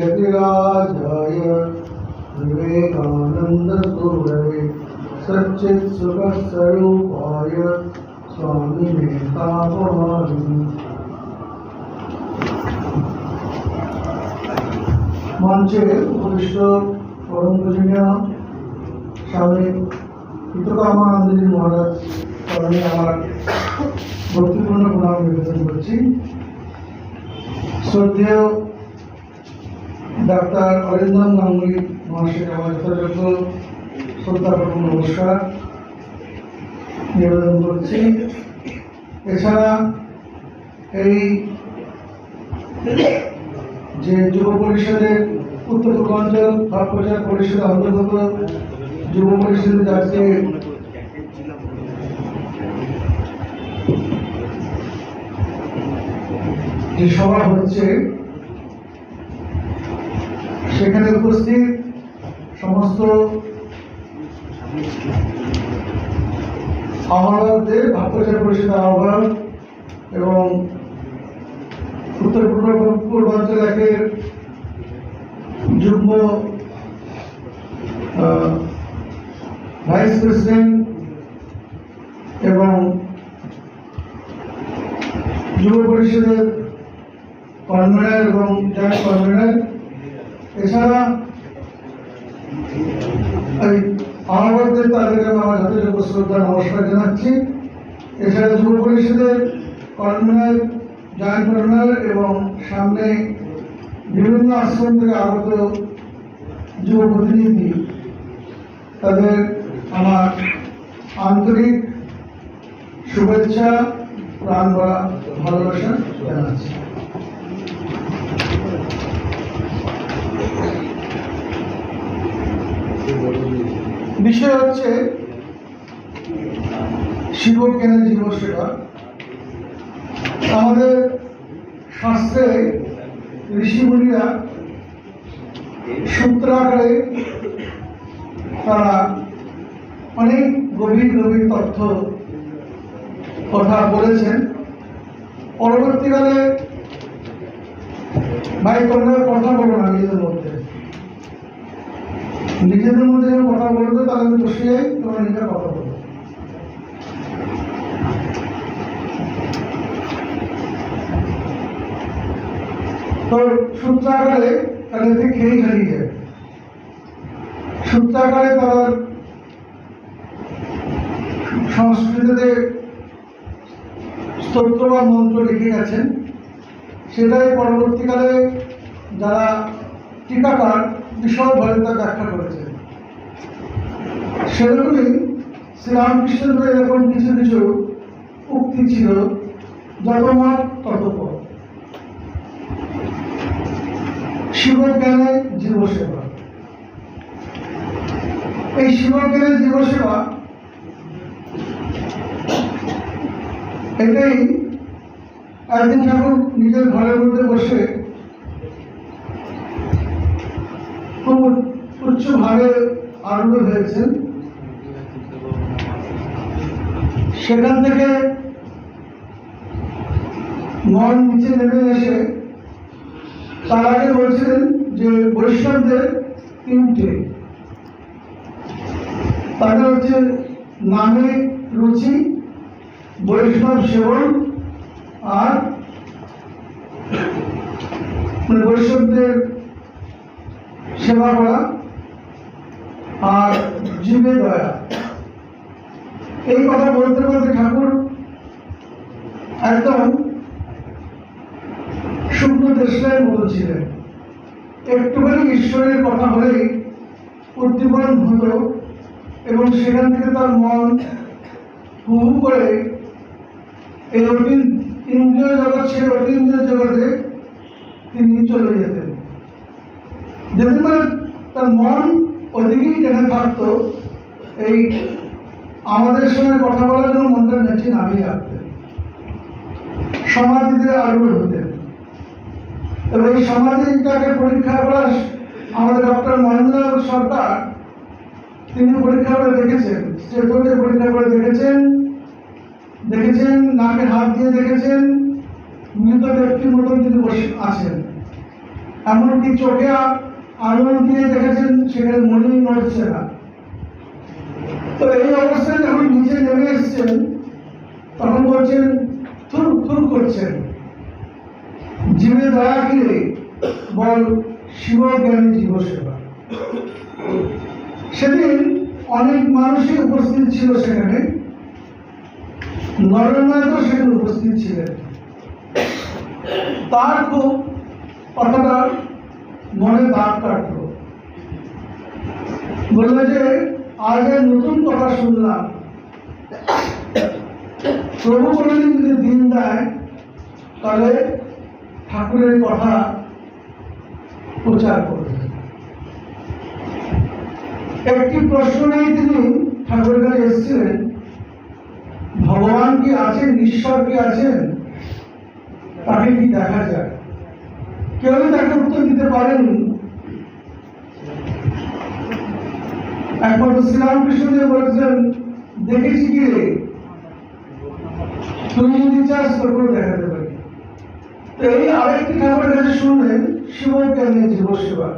यतिराजाय विवेकानन्दसूरये सच्चित्सुखस्वरूपाय स्वामिने तापहारिणे। मंचे उपविष्ट परम पूजनीय स्वामी हितकामानंदजी महाराज चरणे আমার ভক্তিপূর্ণ প্রণাম নিবেদন করছি। শ্রদ্ধেয় ডাক্তার অরিন্দম গাঙ্গুলি মহাশয় আমার যথাযোগ্য শ্রদ্ধাপূর্ণ নমস্কার নিবেদন করছি। এছাড়া এই যে যুব পরিষদের উত্তর পূর্বাঞ্চল ভাব প্রচার পরিষদের অন্তর্গত যুব পরিষদের যাচ্ছে যে সভা হচ্ছে সেখানে উপস্থিত সমস্ত আমাদের ভাব প্রচার পরিষদের আহ্বায়ক এবং উত্তর পূর্বাঞ্চল একের যুগ্ম ভাইস প্রেসিডেন্ট এবং যুব পরিষদের কনভেনার এবং জয়েন্ট কনভেনার, এছাড়া আমাদের তাদেরকে আমার যথাযোগ্য শ্রদ্ধা নমস্কার জানাচ্ছি। এছাড়া যুব পরিষদের কনভেনার, জয়েন্ট কনভেনার এবং সামনে বিভিন্ন আশ্রম থেকে আগত যুব প্রতিনিধি, তাদের আমার আন্তরিক শুভেচ্ছা, প্রাণ ভরা ভালোবাসা জানাচ্ছি। বিষয় হচ্ছে শিব জ্ঞানের জীব সেবা। আমাদের শাস্ত্রে ঋষিমুনিরা সূত্র আকারে তারা অনেক গভীর গভীর তথ্য কথা বলেছেন। পরবর্তীকালে ভাই তোমরা কথা বলো না নিজেদের মধ্যে কথা বলবে, তাহলে বসে যাই, তোমরা নিজেরা কথা বলো। তো সূত্রাকারে তাদেরকে খেয়ে হারিয়ে যায়। সূত্রাকারে তার সংস্কৃতিতে স্তোত্র বা মন্ত্র লিখে গেছেন, সেটাই পরবর্তীকালে যারা টিকাকার বিশদভাবে তা ব্যাখ্যা করেছেন। সেরকমই শ্রীরামকৃষ্ণের এরকম কিছু কিছু উক্তি ছিল, যত মত তত পথ। শিবজ্ঞানে জীবসেবা, এই শিবজ্ঞানের জীবসেবা এটাই একদিন ঠাকুর নিজের ঘরের মধ্যে বসে খুব উচ্চভাবে আরম্ভ হয়েছেন। সেখান থেকে মন নিচে নেমে এসে তার আগে বলছিলেন যে বৈষ্ণবদের তিনটে, তাদের হচ্ছে নামে রুচি, বৈষ্ণব সেবন আর বৈষ্ণবদের সেবা করা আর জীবে দয়া। এই কথা বলতে বলতে ঠাকুর একদম শুকনো দেশলাই বলছিলেন। একটুখানি ঈশ্বরের কথা হলেই উদ্দীপন হতো এবং সেখান থেকে তার মন হু হু করে এই ইন্দ্রিয় জগৎ ছেড়ে অতীন্দ্রিয় জগতে তিনি চলে যেতেন। যেদিন মানে তার মন ওদিকেই টেনে থাকতো, এই আমাদের সঙ্গে কথা বলার জন্য মনটা নেচে নামিয়ে রাখতেন, সমাধিতে আরূঢ় হতেন। এবং এই সমাধিটাকে পরীক্ষা করা আমাদের ডক্টর মহেন্দ্র সরকার তিনি পরীক্ষা করে দেখেছেন, স্টেটে পরীক্ষা করে দেখেছেন নাকে হাত দিয়ে দেখেছেন, মৃত ব্যক্তির মতন তিনি বসে আছেন। এমনকি চোখে আঙুল দিয়ে দেখেছেন সেখানে মনে নড়ছে না। তো এই অবস্থায় যখন নিচে নেমে এসছেন তখন বলছেন থুর থুর করছেন, জীবে দয়া কিরে বল শিব জ্ঞানী জীব সেবা। সেদিন অনেক মানুষই উপস্থিত ছিল সেখানে, নরেন্দ্র সেখানে উপস্থিত ছিলেন। তার খুব কথাটা মনে দাগ কাটল। বললো যে আজ এক নতুন কথা শুনলাম, প্রভু কোনদিন যদি দিন দেয় তাহলে ঠাকুরের কথা প্রচার করবেন। একটি প্রশ্ন নিয়ে তিনি ঠাকুরের কাছে এসেছিলেন, ভগবান কি আছেন, ঈশ্বর কি আছেন, তাকে কি দেখা যায়? কেউ তাকে উত্তর দিতে পারেনি। একমাত্র শ্রীরামকৃষ্ণদেব বলেছেন, দেখেছি কি রে, তুমি যদি চাস তোকে দেখাতে পারি। তো এই আরেকটি ঠাকুরের কাছে শুনলেন শিব জ্ঞানী জীব সেবা।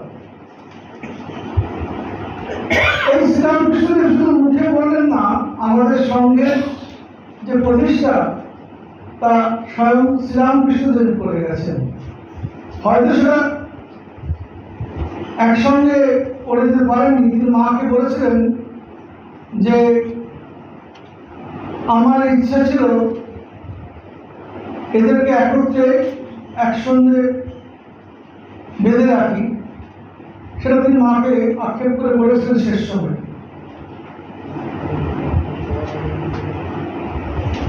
এই শ্রীরামকৃষ্ণদেব শুধু মুখে বললেন না, আমাদের সঙ্গে যে প্রতিষ্ঠা তা স্বয়ং শ্রীরামকৃষ্ণদেব করে গেছেন। হয়তো সেটা একসঙ্গে করে দিতে পারেননি, কিন্তু মাকে বলেছিলেন যে আমার ইচ্ছা ছিল এদেরকে একত্রে একসঙ্গে বেঁধে রাখি। সেটা তিনি মাকে আক্ষেপ করে বলেছিলেন শেষ সময়।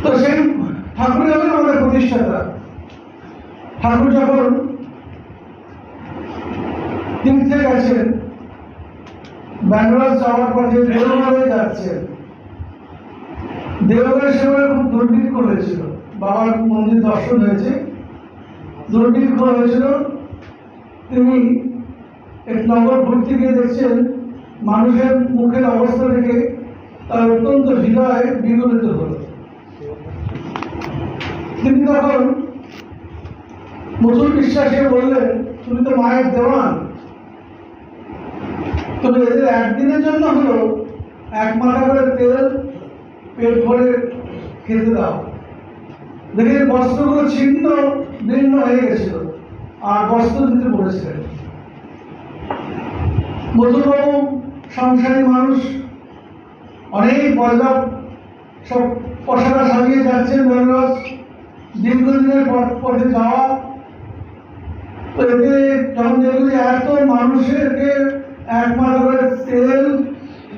তো সেই ঠাকুর হলেন আমাদের প্রতিষ্ঠাতা। ঠাকুর যখন তীর্থে গেছেন, বেনারস যাওয়ার পথে দেওঘরে যাচ্ছেন, দেওঘরের সেখানে খুব দুর্ভিক্ষ হয়েছিল, বাবার মন্দির দর্শন হয়েছে, দুর্ভিক্ষ হয়েছিল। তিনি এক নগর ঘুরতে গিয়ে দেখছেন মানুষের মুখের অবস্থা দেখে তার অত্যন্ত হৃদয় বিগলিত হল। তিনি তখন মধুর বিশ্বাসে বললেন, তুমি তো মায়ের দেওয়ান, তবে এদের একদিনের জন্য হলো এক মাথা করে তেল পেট ভরে খেতে দাও। দেখে বস্ত্রগুলো ছিন্ন ভিন্ন হয়ে গেছিল আর বস্ত্র দিতে বলেছিলেন। মধুবাবু সংসারী মানুষ, অনেক বয়সা সব পশারা সাজিয়ে যাচ্ছেন বেনারস, দীর্ঘদিনের পথে যাওয়া। তো এতে যখন দেখলি এত মানুষেরকে এক মাথা করে তেল,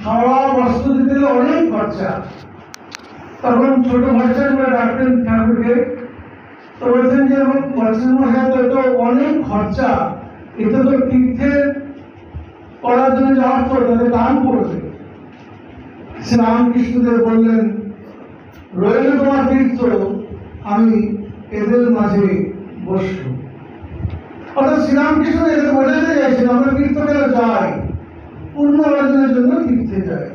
খাওয়া, বস্ত্র দিতে গেলে অনেক খরচা। তখন ছোট খরচা করে ডাকতেন ঠাকুরকে। তো বলছেন যে মশাই তো এটা অনেক খরচা, এতে তো তীর্থে করার জন্য যে অর্থ তাদের দান পড়বে। শ্রীরামকৃষ্ণদেব বললেন, রইল তোমার তীর্থ, আমি এদের মাঝে বসব। অর্থাৎ শ্রীরামকৃষ্ণ এদের বোঝাতে চাইছেন আমরা তীর্থ গেলে যাই, পূর্ণ অর্জনের জন্য তীর্থে যাই,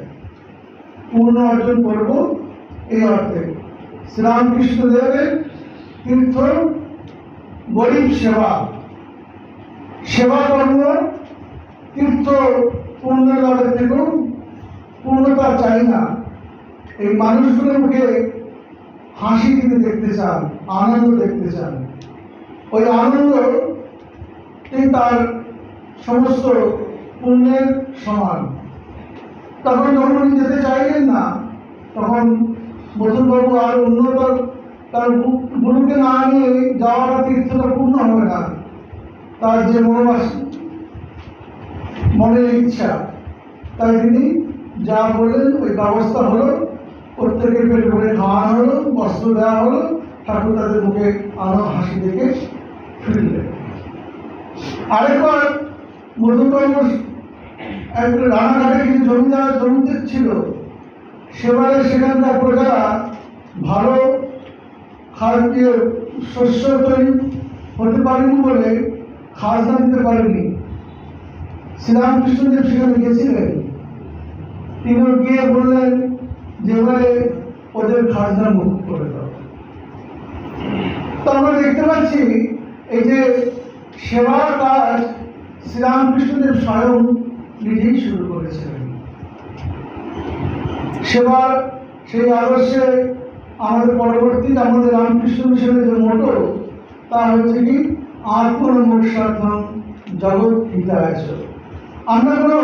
পূর্ণ অর্জন করব এই অর্থে। শ্রীরামকৃষ্ণদেবের তীর্থ গরিব সেবা, সেবা কর্ম, তীর্থ পূর্ণ লাভের থেকেও পূর্ণতা চাই না। এই মানুষগুলোর মুখে হাসি তিনি দেখতে চান, আনন্দ দেখতে চান। ওই আনন্দ তিনি তার সমস্ত পুণ্যের সমান। তখন যখন উনি যেতে চাইলেন না, তখন মধুরবাবু আর উন্নত তার গুরুকে না নিয়ে যাওয়াটা তীর্থটা পূর্ণ হবে না। তার যে মনের ইচ্ছা, তাই তিনি যা বললেন ওই ব্যবস্থা হলো, প্রত্যেকের পেট ভরে খাওয়ানো হলো, বস্ত্র দেওয়া হলো, ঠাকুর তাদের মুখে আলো হাসি দেখে ফিরলেন। আরেকবার মধুবাবু রানাঘাটে কিছু জমিতে ছিল, সেবারে সেখানকার প্রজারা ভালো খাদ্য শস্য তৈরি হতে পারেনি বলে খাজনা দিতে পারেনি। শ্রীরামকৃষ্ণদেব সেখানে গেছিলেন, তিনি গিয়ে বললেন যে এবারে ওদের খাজনা মুক্ত করে দাও। তো আমরা দেখতে পাচ্ছি এই যে সেবার কাজ শ্রীরামকৃষ্ণদেব স্বয়ং নিজেই শুরু করেছিলেন। সেবার সেই আদর্শে আমাদের পরবর্তী আমাদের রামকৃষ্ণ মিশনের যে মোটো তা হচ্ছে কি আত্মনমোক্ষার্থম জগৎ হিতায় চ। আমরা কোনো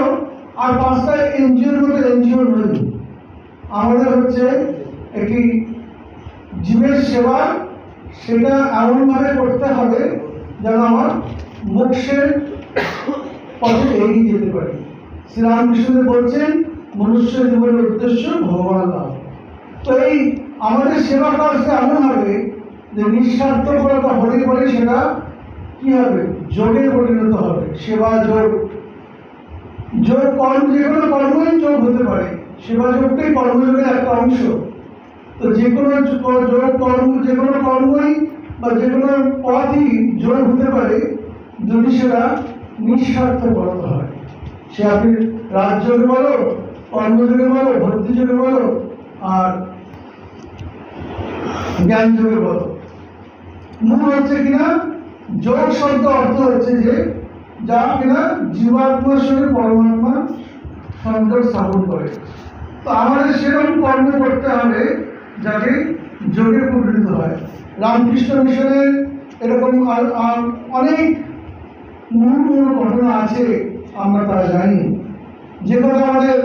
আর 5টা এনজিওর মতো এনজিও নই। আমাদের হচ্ছে একটি জীবের সেবা, সেটা এমনভাবে করতে হবে যেন আমার মোক্ষের পথে এগিয়ে যেতে পারি। শ্রীরামকৃষ্ণদেব বলছেন মনুষ্য জীবনের উদ্দেশ্য ভগবান লাভ। তো এই আমাদের সেবা কাজটা এমন হবে যে নিঃস্বার্থপরতা হলে পরে সেটা কি হবে, যোগে পরিণত হবে। সেবা যোগ, যোগ কর্ম, যে কোনো কর্মই যোগ হতে পারে। সেবা যোগটাই কর্মযোগের একটা অংশ। তো যে কোনো যোগ কর্ম, যে কোনো কর্মই বা যে কোনো পথই যোগ হতে পারে যদি সেটা নিঃস্বার্থপরতা হয়। সে আপনি রাজযোগে বলো, কর্মযোগে বলো, ভক্তিযোগে বলো, আর জ্ঞান যোগে বলো। মূল হচ্ছে কিনা যোগ শব্দ অর্থ হচ্ছে যে যা কিনা জীবাত্মার সঙ্গে পরমাত্মা সংযোগ স্থাপন করে। তো আমাদের সেরকম কর্ম করতে হবে যাতে যোগে পরিণত হয়। রামকৃষ্ণ মিশনের এরকম অনেক মূল ঘটনা আছে, আমরা তা জানি। যে কথা আমাদের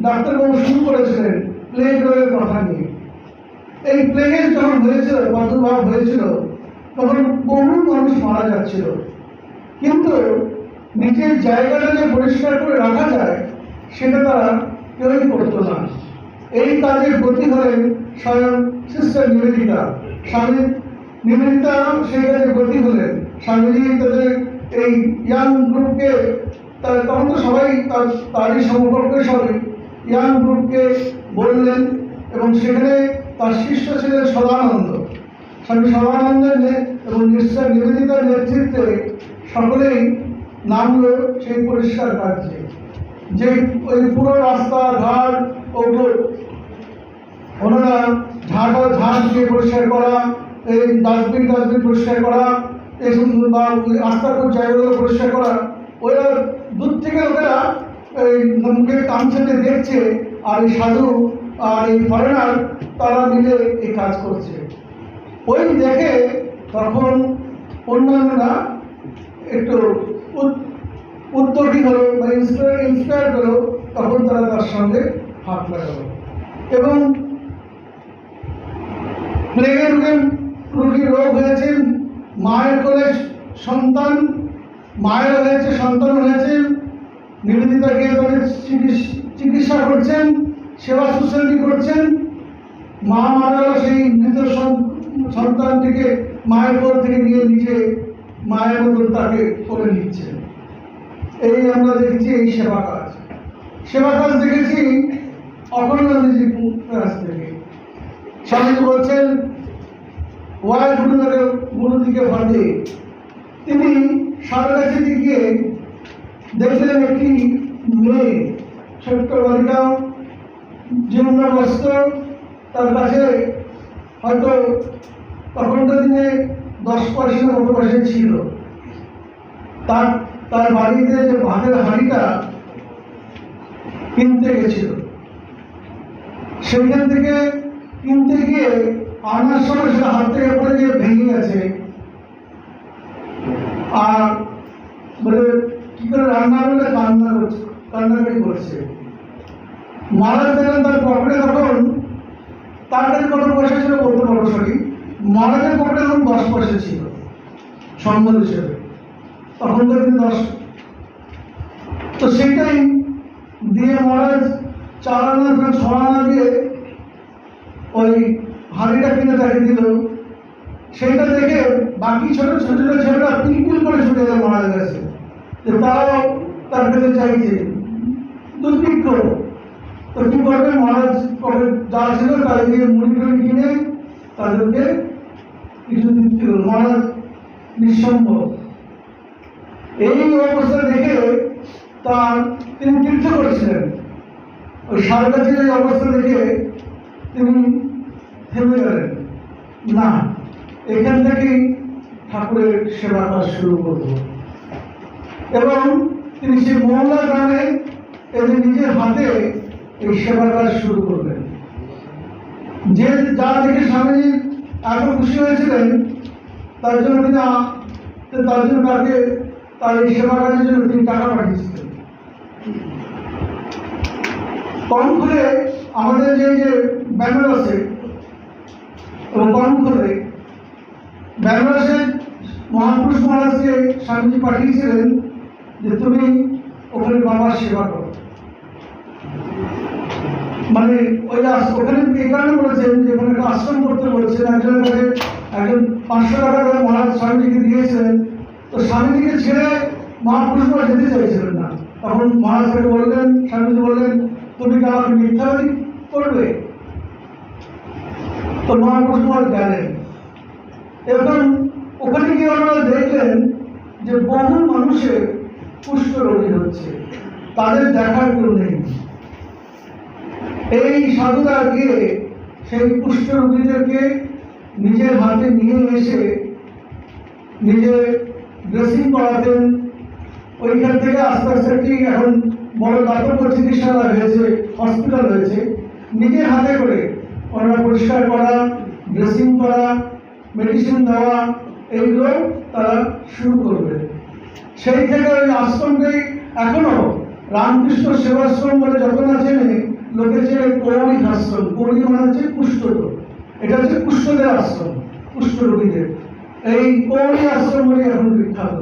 ডাক্তারবাবু শুরু করেছিলেন প্লেগ রোগের কথা নিয়ে। এই প্লেগের যখন হয়েছিল, প্রাদুর্ভাব হয়েছিল, তখন বহু মানুষ মারা যাচ্ছিল। কিন্তু নিজের জায়গাটা যে পরিষ্কার করে রাখা যায় সেটা তারা কেউই করতো না। এই কাজের গতি হলেন স্বয়ং সিস্টার নিবেদিতা। স্বামী নিবেদিতা সেই কাজে গতি হলেন। স্বামীজি তাদের এই ইয়াং গ্রুপকে, তখন তো সবাই তারই সম্পর্কে সবাই ইয়াং গ্রুপকে বললেন, এবং সেখানে তার শিষ্য ছিলেন সদানন্দ। স্বামী সদানন্দের এবং সিস্টার নিবেদিতার নেতৃত্বে সকলেই নামলো সেই পরিষ্কার কার্যে। যে ওই পুরো রাস্তা ঘাট ওগুলো ওনারা ঝাড় দিয়ে পরিষ্কার করা, এই ডাস্টবিন পরিষ্কার করা, এই বা রাস্তার জায়গাগুলো পরিষ্কার করা, ওরা দূর থেকে লোকেরা এই মুখে কামছেতে দেখছে, আর এই সাধু আর এই ফরেনার তারা মিলে এই কাজ করছে। ওই দেখে তখন অন্যান্যরা একটু উদ্যোগী হলো বা ইন্সপায়ার হলো, তখন তারা তার সঙ্গে হাত লাগালো। এবং প্লেগের রোগী রোগ হয়েছে, মায়ের কোলে সন্তান, মায়ের হয়েছে, সন্তান হয়েছে, নিবেদিতা গিয়ে তাদের চিকিৎসা করছেন, সেবা শুশ্রূষা করছেন। মা মারা গেল, সেই মৃত সন্তানটিকে মায়ের কোল থেকে নিয়ে নিজে মায়ের মতন তাকে করে নিচ্ছেন। এই আমরা দেখেছি এই সেবা কাজ দেখেছি অখণ্ডানন্দজি কাছ থেকে। স্বামীজি বলছেন ওয়াই গুরুদিকে ভাবে, তিনি সারগাছি গিয়ে দেখলেন একটি মেয়ে, ছোট্ট বালিকা, জীবনাবস্থ, তার কাছে হয়তো তখনকার দিনে 10 পয়সা মতো পয়সা ছিল। তার বাড়িতে যে ভাতের হাঁড়িটা কিনতে গেছিল, সেখান থেকে কিনতে গিয়ে আনার সময় সেটা হাত থেকে পড়ে গিয়ে ভেঙে গেছে। আর বলে কি করে রান্না করলে কান্নাকাটি করছে। মারা গেলেন, তার পকেটে তখন তার কাছে কত পয়সা ছিল বলতে পারবো সঠিক, মহারাজের পকেটে তখন 10 পয়সা ছিল সম্মান হিসেবে, তখন তো 10। তো সেটাই দিয়ে মহারাজ 4 আনা 6 আনা দিয়ে ওই হাঁড়িটা কিনে তাকে দিল। সেইটা দেখে বাকি ছোট ছোট ছেলেরা পিলপিল করে ছুটে গেল মহারাজের কাছে, যে তারাও তার কাছে চাইছে দুর্ভিক্ষ। তো কি করবে, মহারাজ যা ছিল তাদের দিয়ে মুড়ি টুড়ি কিনে তাদেরকে কিছু দিতে হল। মহারাজ নিঃসম্ভব। এই অবস্থা দেখে তিনি তীর্থ করেছিলেন। ওই সারগাছির এই অবস্থা দেখে তিনি থেমে গেলেন, না এখান থেকেই ঠাকুরের সেবা কাজ শুরু করব। এবং তিনি সেই মহল্লা গ্রামে এদের নিজের হাতে এই সেবা কাজ শুরু করলেন। যে যা দেখে স্বামীজি এত খুশি হয়েছিলেন, তার জন্য তাকে তার এই সেবা কাজের জন্য তিনি টাকা পাঠিয়েছিলেন। কর্মফুলে আমাদের যে ব্যানার আছে, এবং কর্মফুলে বেনারসে মহাপুরুষ মহারাজকে স্বামীজি পাঠিয়েছিলেন যে তুমি ওখানে বাবার সেবা করো। মানে ওখানে এই কারণে বলেছেন যে ওখানে একটা আশ্রম করতে বলেছেন। একজনের কাছে একজন 500 টাকা করে মহারাজ স্বামীজিকে দিয়েছিলেন। তো স্বামীজিকে ছেড়ে মহাপুরুষ মহারাজ যেতে চাইছিলেন না। তখন মহারাজকে বললেন, স্বামীজি বললেন, তুমি কি আমাকে মিথ্যাবাদী করবে? তো মহাপুরুষ মহারাজ গেলেন। এখন ওখানে গিয়ে ওনারা দেখলেন যে বহু মানুষের কুষ্ঠ রোগী হচ্ছে, তাদের দেখার কেউ নেই। এই সাধুরা গিয়ে সেই কুষ্ঠ রোগীদেরকে নিজের হাতে নিয়ে এসে নিজে ড্রেসিং করাতেন। ওইখান থেকে আস্তে আস্তে একটি এখন বড় দাতব্য চিকিৎসালয় হয়েছে, হসপিটাল হয়েছে। নিজের হাতে করে ওনারা পরিষ্কার করা, ড্রেসিং করা, মেডিসিন দেওয়া, এইগুলো তারা শুরু করবে। সেই থেকে ওই আশ্রমকে এখনো রামকৃষ্ণ সেবাশ্রম বলে যখন আছে, লোকে চেনে কৌরিক আশ্রম। কৌরিক মানে হচ্ছে কুষ্ঠরোগ, এটা হচ্ছে কুষ্ঠদের আশ্রম, কুষ্ঠ রোগীদের। এই কৌরিক আশ্রম বলে এখন বিখ্যাত।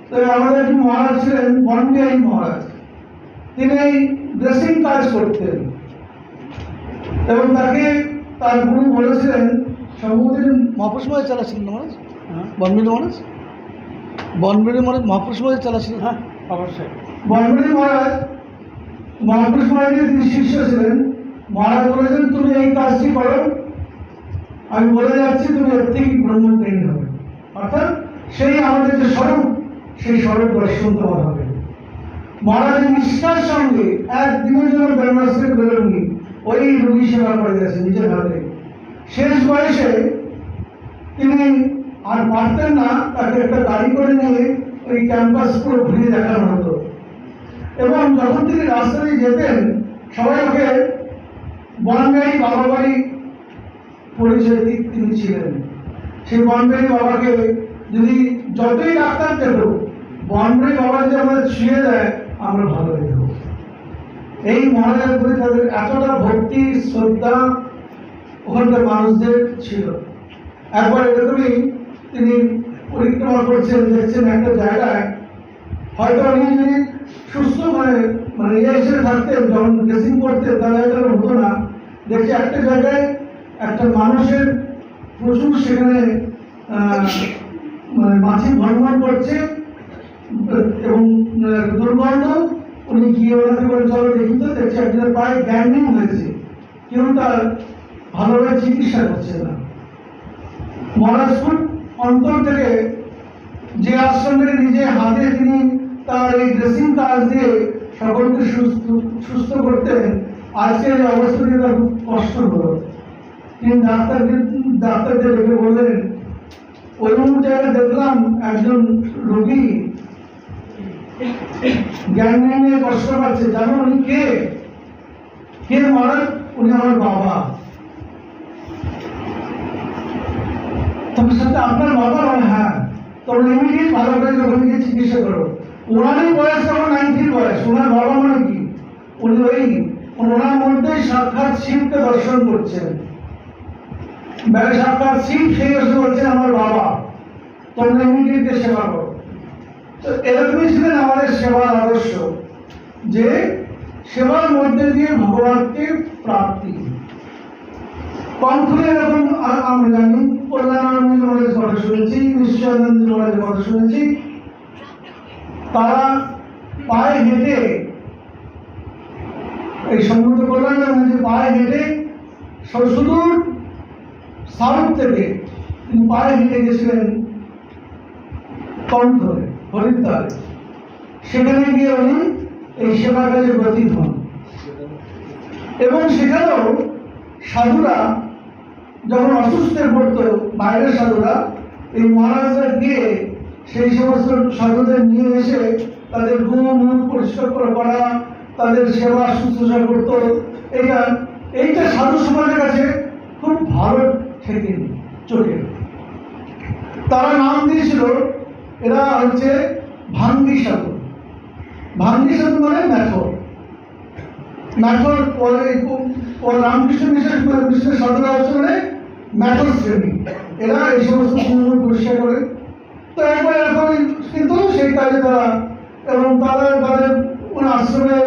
তো আমাদের একটি মহারাজ ছিলেন বনবিহারী মহারাজ। তিনি এই ড্রেসিং কাজ করতেন এবং তাকে তার গুরু বলেছিলেন, সম্ভবত মহাপুরুষ মহারাজ চালাচ্ছিলেন মহারাজ, বনবিহারী মহারাজ, বনবিহারী মহারাজ মহাপুরুষ মহারাজ চালাচ্ছিলেন। হ্যাঁ, অবশ্যই বনবিহারী মহারাজ মহাপুরুষ মহারাজের তিনি শিষ্য ছিলেন। মহারাজ বলেছেন, তুমি এই কাজটি করো, আমি বলে যাচ্ছি তুমি এর থেকে ব্রহ্মজ্ঞানী হবে। অর্থাৎ সেই আমাদের যে স্বরূপ, সেই স্বরূপ দর্শন তোমার হবে। মহারাজ নিষ্ঠার সঙ্গে একদিনের জন্য বেনারস থেকে বেরোননি, ওই রোগী সেবা করে গেছে নিজের হাতে। শেষ বয়সে তিনি আর পারতেন না, তাকে একটা গাড়ি করে নিয়ে ওই ক্যাম্পাস পুরো ঘুরিয়ে দেখানো হতো। এবং যখন তিনি রাস্তা দিয়ে যেতেন, সবাই ওকে বনবিহারী বাবা বাড়ি পরিচয় তিনি ছিলেন। সেই বনবিহারী বাবাকে যদি যতই ডাক্তার দেখো, বনবিহারী বাবা যদি আমাদের ছুঁয়ে দেয়, আমরা ভালো হয়ে যাবো। এই মহারাজের প্রতি তাদের এতটা ভক্তি শ্রদ্ধা ওখানকার মানুষদের ছিল। একবার এরকমই তিনি পরিক্রমা করছেন, দেখছেন একটা জায়গায়, হয়তো উনি যদি সুস্থ মানে ইয়ে হিসেবে থাকতেন, যখন ড্রেসিং করতেন, তাহলে এটা হতো না। দেখছি একটা জায়গায় একটা মানুষের প্রচুর সেখানে মানে মাছি ভ্রমণ করছে এবং দুর্গন্ধ। উনি গিয়ে ওনাকে বলে, চলো দেখি তো। দেখছি একজনের পায়ে গ্যাংরিং হয়েছে, কেউ তার ভালোভাবে চিকিৎসা করছে না। মহারাজ খুব অন্তর থেকে যে আশ্রমে নিজে হাতে তিনি তার এই ড্রেসিং কাজ দিয়ে সকলকে সুস্থ করতেন, আজকের এই অবস্থা দিয়ে তার খুব কষ্ট হলো। তিনি ডাক্তারকে ডেকে বললেন, ওই জায়গায় দেখলাম একজন রোগী গ্যাংরিং নিয়ে কষ্ট পাচ্ছে, জানো উনি কে? মহারাজ? উনি আমার বাবা। তবে সাথে আপনার বাবা? হ্যাঁ। তখন ইমিডিয়েট ভালো করে ওখানে গিয়ে চিকিৎসা করো। ওনারই বয়স তখন 90 বয়স। ওনার বাবা মানে কি? উনি ওনার মধ্যে সাক্ষাৎ শিবকে দর্শন করছেন, সাক্ষাৎ শিব সেই এসে বলছেন আমার বাবা, তোমরা ইমিডিয়েট সেবা করো। তো এরকমই ছিলেন আমাদের সেবার আদর্শ, যে সেবার মধ্যে দিয়ে ভগবানকে প্রাপ্তি। কণ্ঠে এরকম আমরা জানি, কল্যাণানন্দ মহারাজের কথা শুনেছি, নিশ্চয়ানন্দ মহারাজের কথা শুনেছি। তারা পায়ে হেঁটে, এই সমুদ্র কল্যাণানন্দ পায়ে হেঁটে সুদূর সাউথ থেকে তিনি পায়ে হেঁটে গেছিলেন কণ্ঠে, হরিদ্বারে। সেখানে গিয়ে উনি এই সেবা কাজে ব্রতী হন এবং সেখানেও সাধুরা যখন অসুস্থ হয়ে পড়তো বাইরের সাধুরা, এই মহারাজরা গিয়ে সেই সমস্ত সাধুদের নিয়ে এসে তাদের ঘুম মুখ পরিষ্কার করা, তাদের সেবা শুশ্রূষা করতো। এইটা সাধু সমাজের কাছে খুব ভালো ঠেকে চোখে। তারা নাম দিয়েছিল, এরা হচ্ছে ভাঙ্গি সাধু। ভাঙ্গি সাধু মানে ম্যাথর। ম্যাথর পরে রামকৃষ্ণ মিশনের সাধুরা হচ্ছে মানে ম্যাথর শ্রেণী। এরা এই সমস্ত কুমুর পরিষ্কার করে। তো একবার এরকম কিন্তু সেই কাজে তারা, এবং তাদের আশ্রমে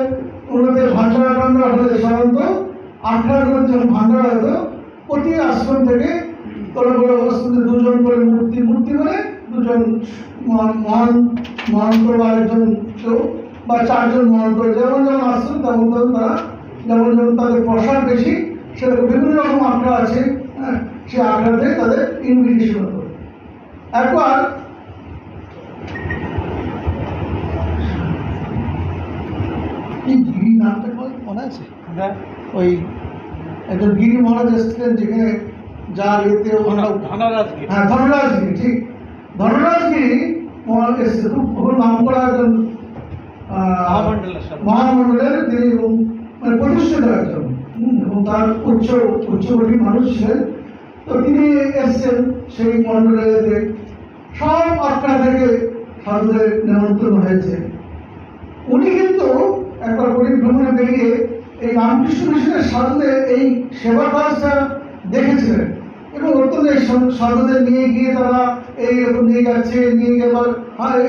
ওনাদের ভান্ডারা টান্ডারা হলে সাধারণত 18 জন যখন ভান্ডারা হতো, প্রতি আশ্রম থেকে তোরা বড় অবস্থাতে 2 জন করে মূর্তি মানে 2 জন মহান্ত বা একজন কেউ বা 4 জন মহান্ত, যেমন যেমন আশ্রম তেমন তেমন তারা, যেমন যেমন তাদের প্রসাদ বেশি সেরকম বিভিন্ন রকম আখড়া আছে। হ্যাঁ, সেই আখড়াতে তাদের ইনভিটেশন হতো। একবার গিরি নামটা মনে আছে? ওই একজন গিরি মহারাজ এসেছিলেন, যেখানে যার এতে ধনরাজগিরি, হ্যাঁ ধনরাজগিরি, ঠিক ধনরাজগিরি মহারাজ এসেছে। খুব নাম করা একজন মহামণ্ডলের তিনি মানে প্রতিষ্ঠিত একজন, এবং তার উচ্চকোটির মানুষ ছিলেন। তো তিনি এসছেন সেই মণ্ডলেতে, সব আখড়া থেকে সাধুদের নিমন্ত্রণ হয়েছে। উনি কিন্তু একবার পরিভ্রমণে বেরিয়ে এই রামকৃষ্ণ মিশনের সাধুদের এই সেবা কাজটা দেখেছিলেন, এবং অত্যন্ত এই সাধুদের নিয়ে গিয়ে তারা এইরকম নিয়ে যাচ্ছে, নিয়ে গেবার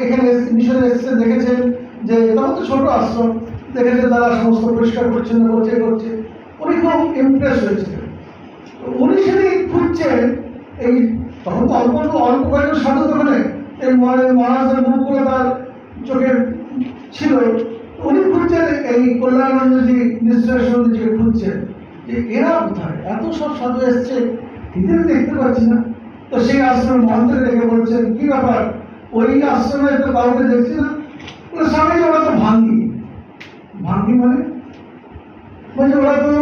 এখানে মিশনে এসেছে, দেখেছেন যে তখন তো ছোট আশ্রম, দেখেছেন তারা সমস্ত পরিষ্কার পরিচ্ছন্ন করছে। উনি খুব ইমপ্রেস হয়েছিলেন। উনি সেদিন খুঁজছেন, এই তখন তো অল্প কয়েকজন সাধু দোকানে এই মহারাজের মুখগুলো তার চোখের ছিল। উনি খুঁজছেন এই কল্যাণানন্দজি নিশ্চয়কে খুঁজছেন যে এরা কোথায়, এত সব সাধু এসছে, এদের দেখতে পাচ্ছি না। তো সেই আশ্রমের মন্ত্রে দেখে বলছেন, কি ব্যাপার, ওই আশ্রমে তো কাউকে দেখছি না। স্বামী ওরা তো ভাঙ্গি মানে বলছে ওরা তো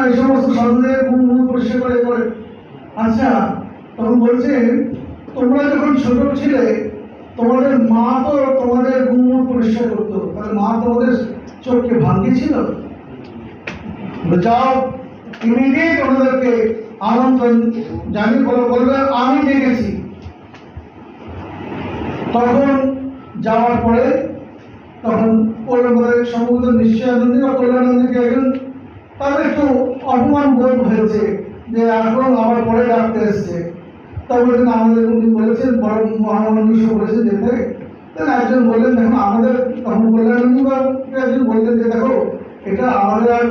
এই সমস্ত সাধুদের মুখ পরিষ্কার করে। আচ্ছা, তখন বলছে তোমরা যখন ছোট ছিলে তোমাদের মা তো তোমাদের মুখ পরিষ্কার করতো, তাহলে মা তোমাদের চোখকে ভাঙ্গি ছিল? যাও ইমিডিয়েট ওনাদেরকে আমন্ত্রণ জানিয়ে বলবে আমি দেখেছি। তখন যাওয়ার পরে তখন সম্ভবত নিশ্চয়ানন্দী বা কল্যাণানন্দীকে একজন তাদের একটু অপমান বোধ হয়েছে যে এখন আমার পরে ডাকতে এসছে। তারপরে আমাদের উনি বলেছেন, বড় মহানন্দী বলেছেন যেতে। তাহলে একজন বললেন, দেখুন আমাদের, তখন কল্যাণানন্দী বা একজন বললেন যে দেখো এটা আমাদের আর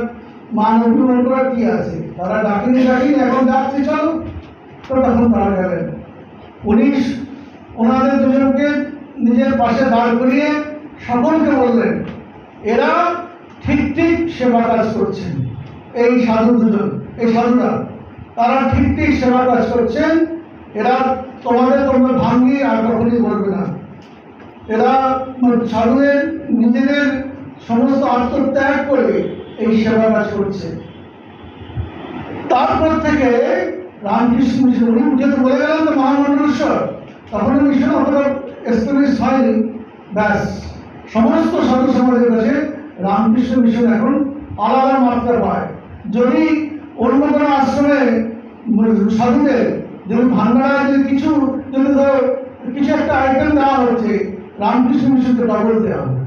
মান অভিমান করার কি আছে, তারা ডাকিনি এখন ডাকছে চলো। তো তখন তারা গেলেন। উনি ওনাদের দুজনকে নিজের পাশে দাঁড় করিয়ে সকলকে বললেন, এরা ঠিক সেবা কাজ করছেন। এই সাধুরা তারা ঠিক সেবা কাজ করছেন। এরা তোমরা ভাঙ্গি আর কখনই বলবে না। এরা সাধুদের নিজেদের সমস্ত আত্মত্যাগ করে এই সেবা কাজ করছে। তারপর থেকে রামকৃষ্ণ মিশন উনি যেহেতু বলে গেলেন তো মহামণ্ডলেশ্বর, তখন মিশন অতটা এস্টাবলিশ হয়নি। ব্যাস সমস্ত সাধু সমাজের কাছে রামকৃষ্ণ মিশন এখন আলাদা মাত্রা পায়। যদি অন্য কোনো আশ্রমে সাধুদের যদি ভান্ডারায় যদি কিছু একটা আইটেম দেওয়া হচ্ছে, রামকৃষ্ণ মিশনকে ডবল দেওয়া হবে।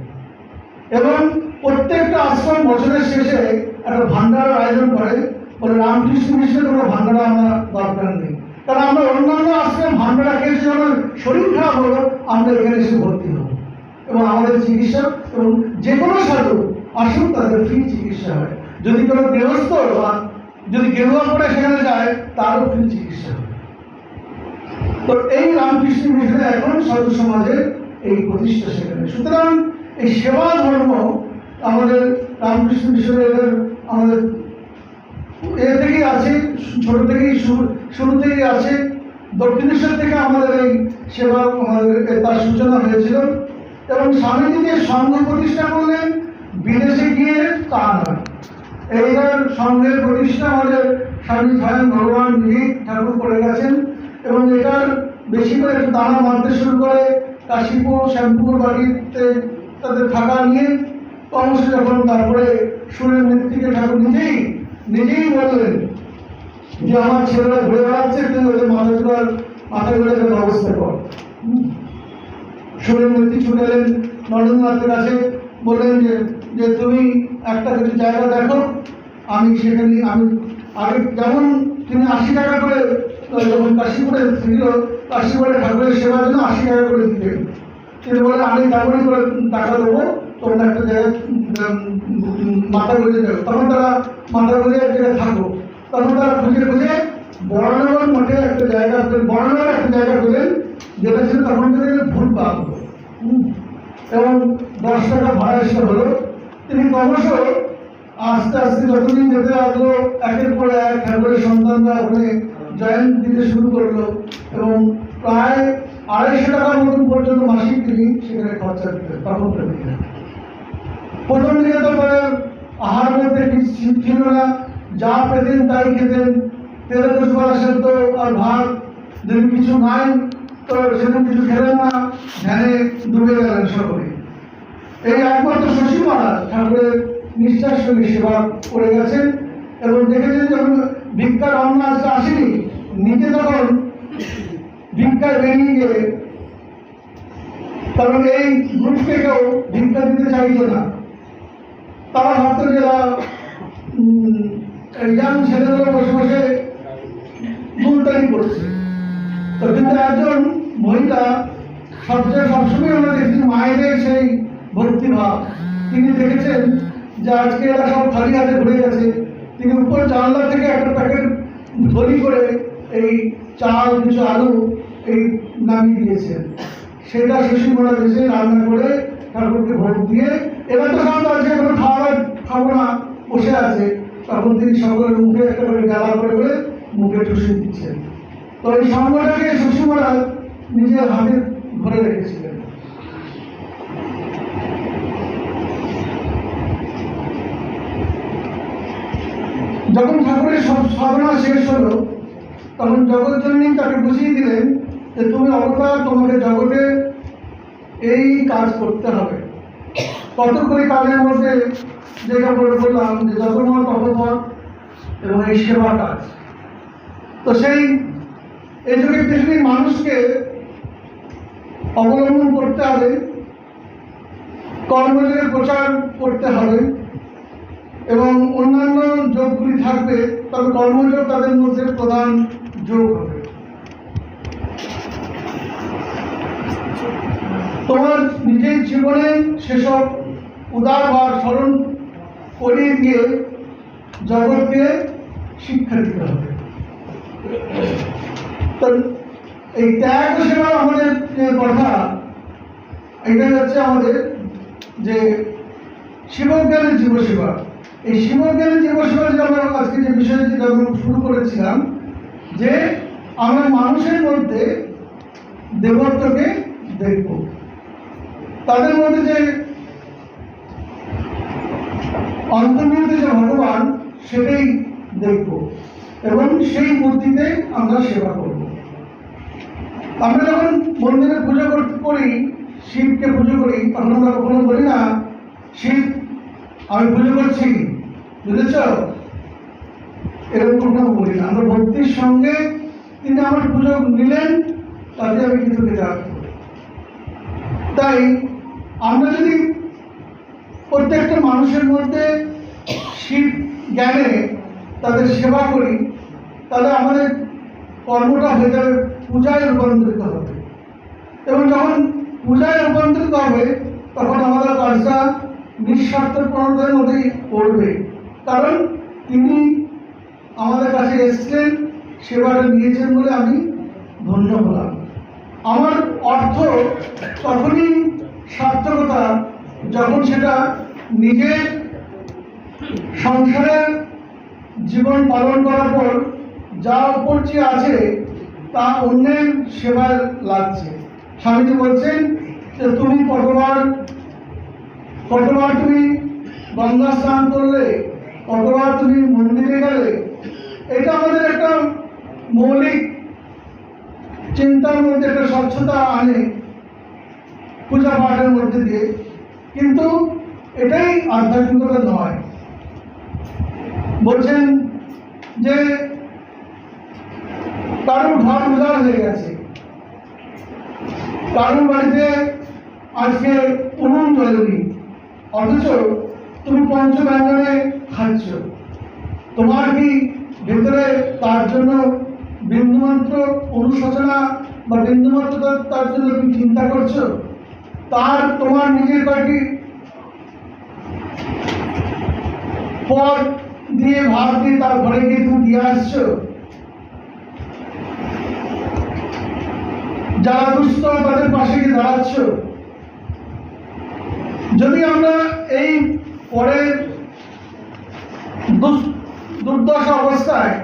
এবং প্রত্যেকটা আশ্রম বছরের শেষে একটা ভান্ডারের আয়োজন করে, বলে রামকৃষ্ণ মিশনের কোনো ভান্ডারা আমরা দরকার নেই, কারণ আমরা অন্যান্য আশ্রমে ভান্ডারা খেয়েছি, যখন শরীর খারাপ হলো আমরা এখানে এসে ভর্তি হব, এবং আমাদের চিকিৎসা, এবং যে কোনো সাধু আসুন তাদের ফ্রি চিকিৎসা হয়। যদি কোনো গৃহস্থ বা যদি গেরুয়া পড়ে সেখানে যায় তারও ফ্রি চিকিৎসা হয়। তো এই রামকৃষ্ণ মিশনে এখন সাধু সমাজের এই প্রতিষ্ঠা সেখানে। সুতরাং এই সেবা ধর্ম আমাদের রামকৃষ্ণ মিশনের আমাদের থেকেই আছে, ছোট থেকেই শুরু থেকেই আছে। দক্ষিণেশ্বর থেকে আমাদের এই সেবা তার সূচনা হয়েছিল, এবং স্বামীজি যে সংঘ প্রতিষ্ঠা করলেন বিদেশে গিয়ে তা নয়। এইটার সঙ্গে প্রতিষ্ঠা আমাদের স্বামী স্বয়ং ভগবান নিজেই ঠাকুর করে গেছেন, এবং এটার বেশি করে একটু দানা মানতে শুরু করে কাশীপুর শ্যামপুর বাড়িতে তাদের থাকা নিয়ে ক্রমশ যখন তারপরে সুরের মৃত্যুকে ঠাকুর নিজেই বললেন যে আমার ছেলেরা ঘুরে বেড়াচ্ছে, তুই ওদের মাথা ঘুরে একটা ব্যবস্থা কর। সুরের মৃত্যু ছুটে এলেন নরেন্দ্রনাথের কাছে, বললেন যে তুমি একটা কিছু জায়গা দেখো, আমি সেখানে আমি আগে যেমন তিনি 80 টাকা করে যখন কাশীপুরে ছিল, কাশীপুরে ঠাকুরের সেবার জন্য 80 টাকা করে দিতেন। তিনি বলেন আমি তেমনই করে টাকা দেবো, তোমরা একটা জায়গায় মাথা গুঁজে দেবো। তখন তারা মাথা গুঁজে এক জায়গায় থাকো। তখন তারা খুঁজে বড়নগর মঠে একটা জায়গা পেলেন, যেটা ছিল তখন থেকে ভুল পাব, এবং 10 টাকা ভাড়া এসে হলো। তিনি ক্রমশ আস্তে আস্তে যতদিন যেতে লাগলো, একের পর এক ঠাকুরের সন্তানরা ওখানে জয়েন দিতে শুরু করলো, এবং প্রায় 250 টাকার মতন পর্যন্ত মাসিক তিনি সেখানে খরচা দিতেন। তখন প্রথম দিকে তো আহার বলতে কিছু ছিল না, যা পেতেন তাই খেতেন, তেলে দুষ্করা সেদ্ধ আর ভাত, যদি কিছু নাই তো সেরকম কিছু খেলেন না, ধ্যানে ডুবে গেলেন সকলে। এই একমাত্র শশী মহারাজ ঠাকুরের নিষ্ঠার সঙ্গে সেবা করে গেছেন, এবং দেখেছেন যখন ভিক্ষার অন্ন আজকে আসেনি, নিজে তখন ভিক্ষায় বেরিয়ে গেলে, কারণ এই গ্রুপকে কেউ ভিক্ষা দিতে চাইতো না। তারা ভাবতো যে ইয়াং ছেলেগুলো বসে বসে দুলটানি করছে। তো কিন্তু একজন মহিলা সবসময় আমরা দেখছি মায়েদের সেই ভক্তিভাব, তিনি দেখেছেন যে আজকে এরা সব খালি হাতে ঘুরে গেছে, তিনি উপর জানলা থেকে একটা প্যাকেট ধরি করে এই চাল কিছু আলু এই নামিয়ে দিয়েছেন। সেটা শশী মহারাজ এসে রান্না করে ঠাকুরকে ভোগ দিয়ে, এরা তো সব আছে কোনো খাবো না বসে আছে, তখন তিনি সকলের মুখে একটা করে গালা করে মুখে ঠুসে দিচ্ছেন। তো এই সঙ্গটাকে শশী মহারাজ নিজের হাতে ধরে রেখেছিলেন। যখন ঠাকুরের সাধনা শেষ হলো, তখন জগৎজননী তাকে বুঝিয়ে দিলেন যে তুমি অবতার, তোমাকে জগতে এই কাজ করতে হবে। কতগুলি কাজের মধ্যে যেটা বললাম যে যতমত তপপথ এবং এই সেবা কাজ। তো এই যুগে পৃথিবীর মানুষকে অবলম্বন করতে হবে, কর্মযোগের প্রচার করতে হবে, এবং অন্যান্য যোগগুলি থাকবে, তবে কর্মযোগ তাদের মধ্যে প্রধান যোগ হবে। তোমার নিজের জীবনে সেসব উদারভাব স্মরণ করিয়ে দিয়ে জগৎকে শিক্ষা দিতে হবে। তো এই ত্যাগ সেবা আমাদের যে কথা, এটাই হচ্ছে আমাদের যে শিবজ্ঞানের জীবসেবা। এই শিবজ্ঞানের জীবসেবা যে আমরা আজকে যে বিষয়টি শুরু করেছিলাম, যে আমরা মানুষের মধ্যে দেবত্বকে দেখব, তাদের মধ্যে যে অন্তর্নিহিত যে ভগবান সেটাই দেখব, এবং সেই বুদ্ধিতে আমরা সেবা করব। আমরা যখন মন্দিরে পুজো করি, শিবকে পুজো করি, তখন আমরা কখনো বলি না শিব আমি পুজো করছি, বুঝেছ, এরকম কখনো বলি না। আমরা ভক্তির সঙ্গে তিনি আমার পুজো নিলেন, তাতে আমি কৃতজ্ঞতা করি। তাই আমরা যদি প্রত্যেকটা মানুষের মধ্যে শিব জ্ঞানে তাদের সেবা করি, তাহলে আমাদের কর্মটা হয়ে যাবে পূজায় রূপান্তরিত হবে, এবং যখন পূজায় রূপান্তরিত হবে তখন আমাদের কাজটা নিঃস্বার্থপরতার মধ্যেই পড়বে, কারণ তিনি আমাদের কাছে এসেছেন, সেবাটা নিয়েছেন বলে আমি ধন্য হলাম। আমার অর্থ তখনই সার্থকতা যখন সেটা নিজের সংসারের জীবন পালন করার পর যা উপর যে আছে তা অন্যের সেবায় লাগছে। স্বামীজি বলছেন যে তুমি কতবার তুমি গঙ্গা স্নান করলে, কতবার তুমি মন্দিরে গেলে, এটা আমাদের একটা মৌলিক চিন্তার মধ্যে একটা স্বচ্ছতা আনে পূজা পাঠের মধ্যে দিয়ে, কিন্তু এটাই আধ্যাত্মিকতা নয়। বলছেন যে কারোর ঘর উজাড় হয়ে গেছে, কারোর বাড়িতে আজকে উনুন জ্বলেনি, অথচ তুমি পঞ্চব্যঞ্জনে খাচ্ছ। তোমার কি ভেতরে তার জন্য বিন্দুমাত্র অনুশোচনা বা বিন্দুমাত্র তার জন্য তুমি চিন্তা করছো? তোমার নিজের কয়েকটি পদ দিয়ে ভাত দিয়ে তার ঘরে গিয়ে তুমি দিয়ে আসছো? যারা দুস্থ তাদের পাশে গিয়ে দাঁড়াচ্ছ? যদি আমরা এই পরের দুর্দশা অবস্থায়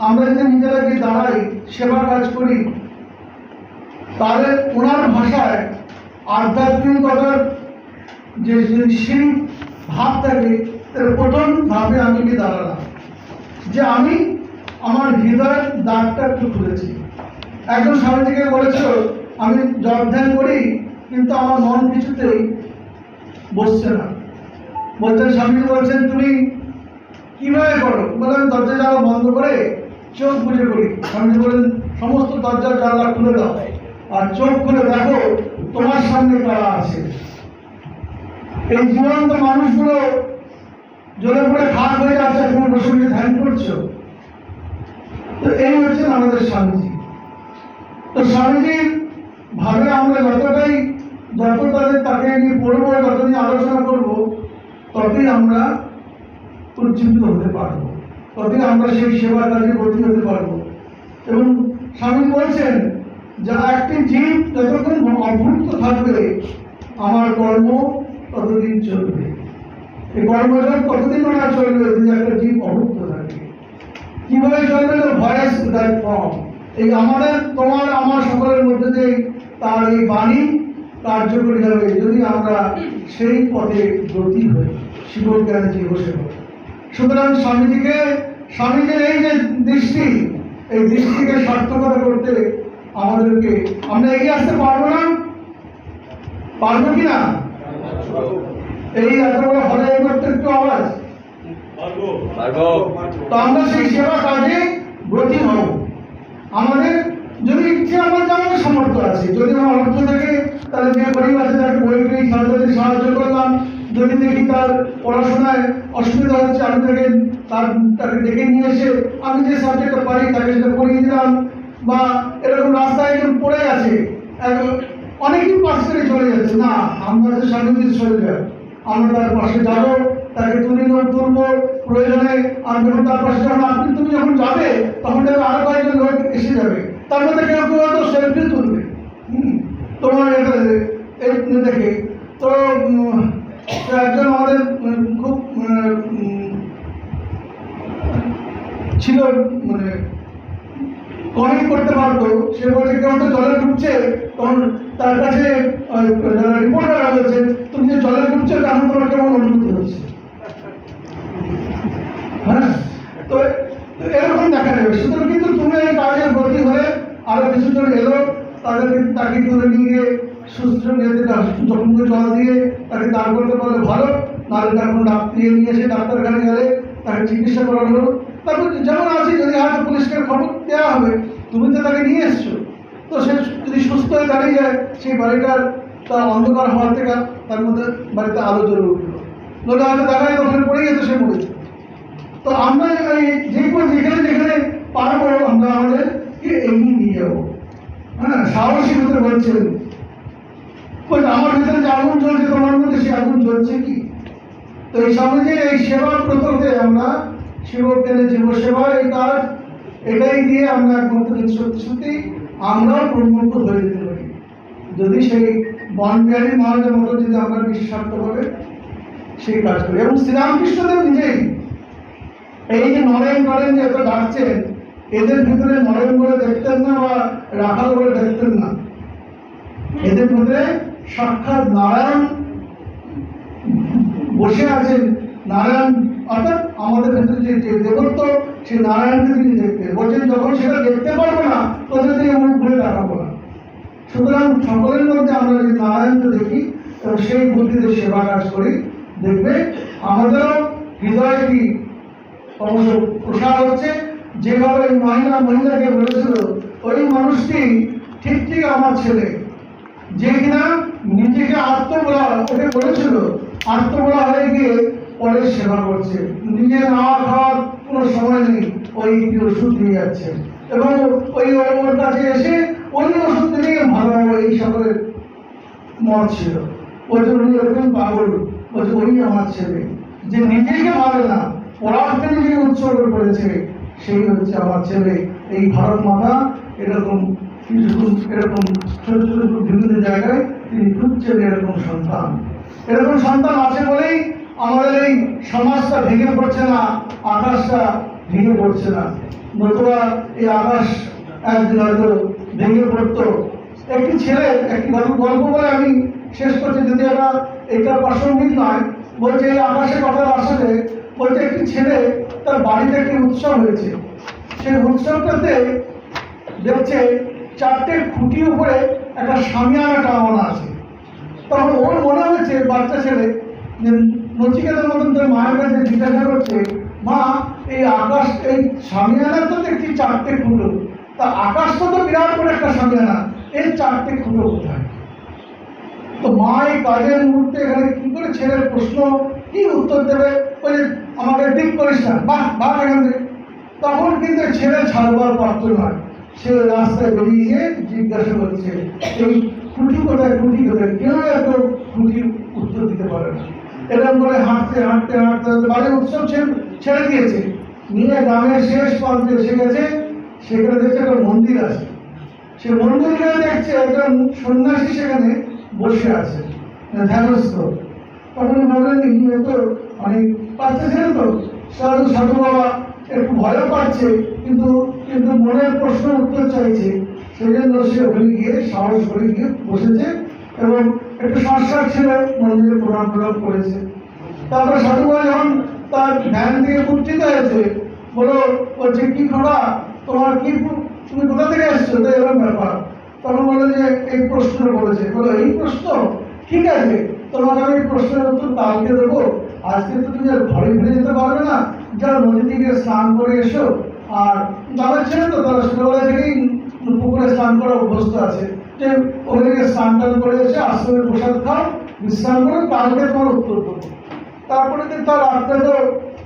আমরা যদি নিজেরা গিয়ে দাঁড়াই, সেবা কাজ করি, তাহলে ওনার ভাষায় আধ্যাত্মিকতার যে সেই ভাব থাকে, প্রথম ধাপে আমি গিয়ে দাঁড়ালাম যে আমি আমার হৃদয়ের দ্বারটা একটু খুলেছি। একজন স্বামীজিকে বলেছিল, আমি জপ ধ্যান করি কিন্তু আমার মন কিছুতেই বসছে না। বলছেন, স্বামীজি বলছেন, তুমি কিভাবে করো? বলে, আমি দরজা জানলা বন্ধ করে চোখ বুঝে করি। স্বামীজি বলেন, সমস্ত দরজার জানলা খুলে দাও আর চোখ খুলে দেখো তোমার সামনে কারা আছে। এই জীবন্ত মানুষগুলো জ্বলে পড়ে খারাপ হয়ে যাচ্ছে, তুমি বসে বসে ধ্যান করছো। তো এই হচ্ছেন আমাদের স্বামীজি। তো স্বামীজির ভাবে আমরা যত তাকে নিয়ে পড়বো, যত নিয়ে আলোচনা করবো, ততই আমরা উজ্জীবিত হতে পারবো, ততই আমরা সেই সেবা কাজে ব্রতী হতে পারবো। এবং স্বামী বলছেন যে একটি জীব যতক্ষণ অভুক্ত থাকবে, আমার কর্ম ততদিন চলবে। এই কর্মযোগ কতদিন ওরা চলবে যদি একটা জীব অভুক্ত থাকে? কিভাবে চলবে? ভয়েস দ্যাট ফর্ম, এই আমাদের তোমার আমার সকলের মধ্যে দিয়ে তার এই বাণী কার্যকরী হবে যদি আমরা সেই পথে ব্রতী হই, শিবজ্ঞানে জীব সেবা। সুতরাং স্বামীজির এই যে দৃষ্টি, এই দৃষ্টিকে সার্থকতা করতে আমাদেরকে, আমরা এগিয়ে আসতে পারবো না? পারবো কিনা? এই এত বড় হলে করতে একটু আওয়াজ, তো আমরা সেই সেবা কাজে ব্রতী হব। আমাদের যদি ইচ্ছে, আমার যেমন সামর্থ্য আছে, যদি আমার অর্থ থাকে, তাহলে যে গরিব আছে তাকে বই সাহায্য করলাম। যদি দেখি তার পড়াশোনায় অসুবিধা হচ্ছে, আমি তাকে ডেকে নিয়ে এসে আমি যে সাবজেক্টটা পারি তাকে সেটা পড়িয়ে দিলাম। বা এরকম রাস্তায় একজন পড়ে আছে, অনেকেই পাশ করে চলে যাচ্ছে, না, আমরা যে স্বামীজির শরীরে আমরা তার পাশে যাবো, তাকে তুলবো প্রয়োজনে। আর যখন তার পাশে যখন তুমি যখন যাবে, তখন দেখবে আরো কয়েকজন লোক এসে যাবে, তার মধ্যে কেউ কেউ হয়তো সেলফি তুলবে তোমার এটা দেখে। তো একজন আমাদের খুব ছিল, মানে কমেন্ট করতে পারতো, সে বলছে কেউ তো জলে ঢুকছে, তখন তার কাছে রিপোর্টাররা বলছে, তুমি যে জলে ঢুকছো তখন তোমার কেমন অনুভূতি হচ্ছে? হ্যাঁ, তো এরকম দেখা যাবে। সুতরাং কিন্তু তুমি এই কাজের ব্রতী হয়ে আরো কিছুজন এলো, তাকে তুলে নিয়ে সুস্থ যখন জল দিয়ে তাকে দাঁড় করতে পারলে ভালো, নাহলে তখন নিয়ে এসে ডাক্তারখানে গেলে তাকে চিকিৎসা করা হলো। তারপর যেমন আছে, যদি হয়তো পুলিশকে খবর দেওয়া হবে, তুমি তো তাকে নিয়ে এসছো, তো সে যদি সুস্থ হয়ে দাঁড়িয়ে যায়, সেই বাড়িটার তার অন্ধকার হওয়ার থেকে তার মধ্যে বাড়িতে আলো জ্বলে উঠলো, নইলে হয়তো দেখা যায় ওখানে পড়ে গেছে, সে মরেছে। তো আমরা যেখানে পারবো আমরা আমাদেরকে এগিয়ে নিয়ে যাবো। হ্যাঁ, সাহসী হতে বলছেন, আমার ভিতরে যে আগুন জ্বলছে, তোমার মধ্যে সে আগুন জ্বলছে কি? তো এই সমাজে এই সেবার প্রকল্পে আমরা শিবজ্ঞানে জীব সেবা, এই কাজ এটাই দিয়ে আমরা একমাত্র সত্যি সত্যি আমরাও প্রমুখ হয়ে যেতে পারি, যদি সেই বনবিহারী মহারাজের মতো যদি আমরা নিঃস্বার্থভাবে সেই কাজ করি। এবং শ্রীরামকৃষ্ণদেব নিজেই এই যে নরেন যে এত ডাকছেন, এদের ভিতরে নরেন বলে দেখতেন না বা রাখাল বলে দেখতেন না, এদের ভিতরে সাক্ষাৎ নারায়ণ বসে আছেন নারায়ণ অর্থাৎ আমাদের ভেতরে যে দেবত্ব, সেই নারায়ণকে তিনি দেখতে বলছেন, যখন সেটা দেখতে পারবো না তোদের থেকে মুখ ঘুরে তাকাবো না। সুতরাং সকলের মধ্যে আমরা যদি নারায়ণকে দেখি এবং সেই বুদ্ধিতে সেবা কাজ করি, দেখবে আমাদেরও হৃদয়ে কি ক্রমশ প্রসার হচ্ছে। যেভাবে ওই মহিলাকে বলেছিল, ওই মানুষটি ঠিক ঠিক আমার ছেলে, যে কিনা নিজেকে আত্মবলা, ওকে বলেছিল আত্মবলা হয়ে গিয়ে পরে সেবা করছে, নিজে না খাওয়ার কোনো সময় নেই, ওই ওষুধ দিয়ে যাচ্ছে এবং ওই ওর কাছে এসে ওই ওষুধ দিয়ে ভালো হবে, এই সকলের মত ছিল। ওই জন্য এরকম পাগল, বলছে ওই আমার ছেলে, যে নিজেকে ভাবে না, পড়াতে নিজেকে উৎসর্গ করেছে, সেই হচ্ছে আমার ছেলে। এই ভারত মাতা এরকম এরকম ছোট ছোট বিভিন্ন জায়গায় তিনি খুঁজছেন এরকম সন্তান। এরকম সন্তান আছে বলেই আমাদের এই সমাজটা ভেঙে পড়ছে না, আকাশটা ভেঙে পড়ছে না। নতুবা এই আকাশ একদিন হয়তো ভেঙে পড়তো। একটি ছেলে, একটি গল্প বলে আমি শেষ করছি, যদি এটা প্রাসঙ্গিক নয়, বলছে এই আকাশের কথা আসলে বলছে একটি ছেলে তার বাড়িতে একটি উৎসব হয়েছে, সেই উৎসবটাতে দেখছে 4টে খুঁটির উপরে একটা সামিয়ানা টাঙানো আছে। তখন ওর মনে হয়েছে, বাচ্চা ছেলে নচিকেতার মতন তার মায়ের কাছে জিজ্ঞাসা করছে, মা এই আকাশ, এই সামিয়ানার তো দেখছি 4টে খুঁটো, তা আকাশটা তো বিরাট করে একটা সামিয়ানা, এই 4টে খুঁটো কোথায়? তো মা এই কাজের মুহূর্তে এখানে কি করে ছেলের প্রশ্ন কি উত্তর দেবে, ওই আমাকে ঠিক করিস না, বাহ এখান থেকে। তখন কিন্তু ছেলে ছাড়বার পাত্র নয়, সে রাস্তায় বেরিয়ে গিয়ে জিজ্ঞাসা করছে, এই খুঁটি কোথায়, কেউ এত খুঁটির উত্তর দিতে পারে না। এরকম করে হাঁটতে বাড়ি উৎসব ছেড়ে দিয়েছে, নিয়ে গ্রামের শেষ প্রান্তে এসে গেছে। সেখানে দেখছে একটা মন্দির আছে, সে মন্দিরে দেখছে একজন সন্ন্যাসী সেখানে বসে আছে ধ্যানস্থ। তখন ভাবলেন ইনি তো অনেক বাচ্চা ছিলেন, তো সাধু বাবা একটু ভয়ও পাচ্ছে, কিন্তু মনের প্রশ্ন উত্তর চাইছে, সেই জন্য সে ওখানে গিয়ে সাহস করে গিয়ে বসেছে এবং একটু সংস্কার ছিল, মন্দিরে প্রণাম করেছে। তারপর সাধু বাবা যখন তার ধ্যান থেকে উত্থিত হয়েছে, বলছে কি খোড়া, তোমার কি, তুমি কোথা থেকে এসছো, তো এরকম ব্যাপার। তখন বলে যে এই প্রশ্ন বলেছে, এই প্রশ্ন, ঠিক আছে তোমাকে আমি প্রশ্নের উত্তর কালকে দেবো, আজকে তো তুমি আর ঘরে ফিরে যেতে পারবে না, যারা নদী থেকে স্নান করে এসো। আর দাদার ছেলে তো তারা ছোটবেলা থেকেই পুকুরে স্নান করা অভ্যস্ত আছে, যে ওখানে স্নান টান করে এসে আশ্রমে প্রসাদ খাও, বিশ্রাম করো, কালকে তোমার উত্তর দেবো। তারপরে কিন্তু তার রাত্রে তো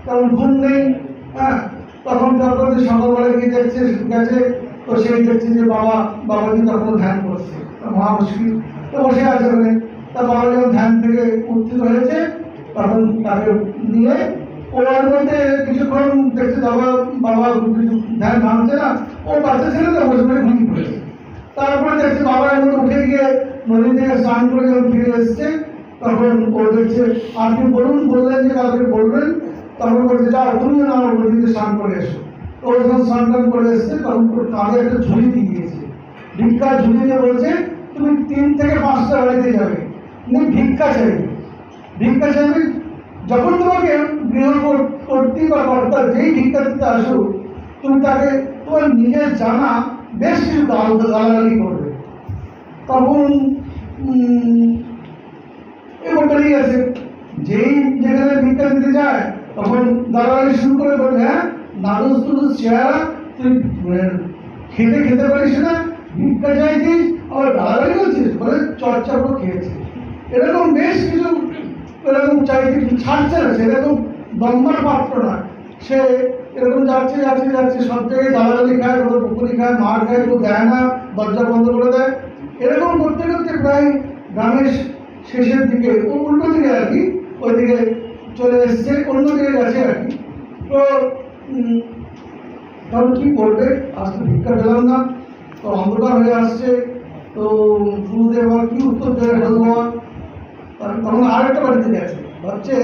তেমন ঘুম নেই, হ্যাঁ। তখন তারপরে সকালবেলা গিয়ে গেছে, তো সেই দেখছে যে বাবাজি তখন ধ্যান করছে, মহা মুশকিল, তো বসে আছে ওখানে। তার বাবা যখন ধ্যান থেকে উত্থিত হয়েছে, তখন তাকে নিয়ে ওর মধ্যে কিছুক্ষণ দেখছে বাবা ধ্যান ভাঙছে না, ও বাচ্চা ছেলে তো বসে বসে ঘুমিয়ে পড়েছে। তারপরে দেখছে বাবা এর মধ্যে উঠে গিয়ে নদী থেকে স্নান করে যখন ফিরে এসছে, তখন ও দেখছে আপনি বললেন যে কাউকে বলবেন, তখন বলছে যাও তুমি না আমার নদীতে স্নান করে এসো। তো ও যখন স্নান টান করে এসছে, তখন কাঁধে একটা ঝুড়ি দিয়ে দিয়েছে, ভিক্ষা ঝুড়ি দিয়ে বলছে তুমি 3 থেকে 5টা বাড়িতে যাবে, তুমি ভিক্ষা চাইবে, যখন তোমাকে গৃহকর্ত্রী বা কর্তা যেই ভিক্ষা দিতে আসুক, তুমি তাকে তোমার নিজের জানা বেশ কিছু গালাগালি করবে। তখন এবার বেরিয়ে গেছে, যেই যেখানে ভিক্ষা দিতে যায় তখন গালাগালি শুরু করে বলবে, হ্যাঁ নাদুস তুদুস চেহারা, তুই খেতে পারিস না, ভিক্ষা চাইছিস, আবার গালাগালি করছিস, বলে চর্চা করে খেয়েছে। এরকম বেশ কিছু এরকম চাইতে ছাড়ছে না, সেরকম দম্বার পাত্র না, সে এরকম যাচ্ছে সব জায়গায় গালাগালি খায়, কোথাও পুকুরি খায়, মার খায়, কেউ দেয় না, দরজা বন্ধ করে দেয়। এরকম করতে করতে প্রায় গ্রামের শেষের দিকে, উল্টো দিকে আর কি, ওইদিকে চলে এসছে, অন্যদিকে গেছে আর কি। তো তখন কি করবে, আজকে ভিক্ষা পেলাম না, তো অন্ধকার হয়ে আসছে, তো গুরুদেব আবার কি উত্তর দেবে ভগবান। তখন আর একটা বাড়িতে গেছে, ভাবছে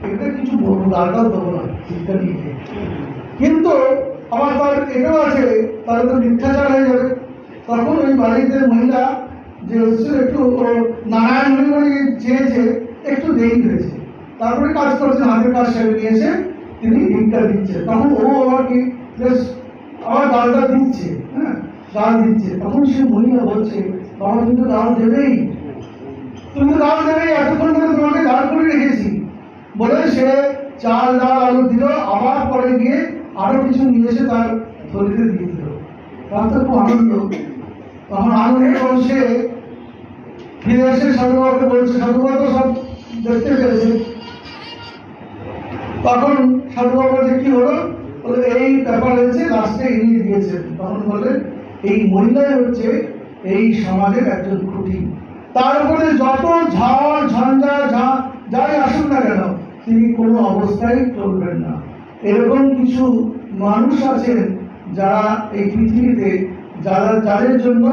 এটা কিছু বলবো, আলটাও দেবো না ভিক্ষা নিয়ে, কিন্তু আমার তার এটাও আছে, তাহলে তো মিথ্যাচার হয়ে যাবে। তখন ওই বাড়িতে মহিলা যে হচ্ছে একটু নারায়ণ হরি চেয়েছে, একটু দেরি হয়েছে, তারপরে কাজ করছেন, হাতের কাজ সেরে নিয়েছে, তিনি ভিক্ষা দিচ্ছে। তখন ও আবার কি বেশ আবার গালটা দিচ্ছে, হ্যাঁ গাল দিচ্ছে। তখন সে মহিলা বলছে, বাবা তুমি তো গাল দেবেই, তুমি তো গাল দেবেই, এতক্ষণ ধরে তোমাকে গাল করে রেখেছি। বলে সে চাল ডাল আলু দিল, আবার পরে গিয়ে আরো কিছু নিয়ে এসে তার থলিতে দিয়ে দিল। তার তো খুব আনন্দ। তখন আনন্দ সে ফিরে এসে সাধু বাবাকে বলছে, সাধু বাবা তো সব দেখতে পেরেছে। তখন সাধু বাবা যে কি হলো, বলে এই ব্যাপার হয়েছে, লাস্টে ইনি দিয়েছেন। তখন বলে এই মহিলাই হচ্ছে এই সমাজের একজন খুঁটি, তার উপরে যত ঝড় ঝঞ্ঝা যাই আসুক না কেন তিনি কোনো অবস্থায় চলবেন না। এরকম কিছু মানুষ আছেন যারা এই পৃথিবীতে, যাদের জন্য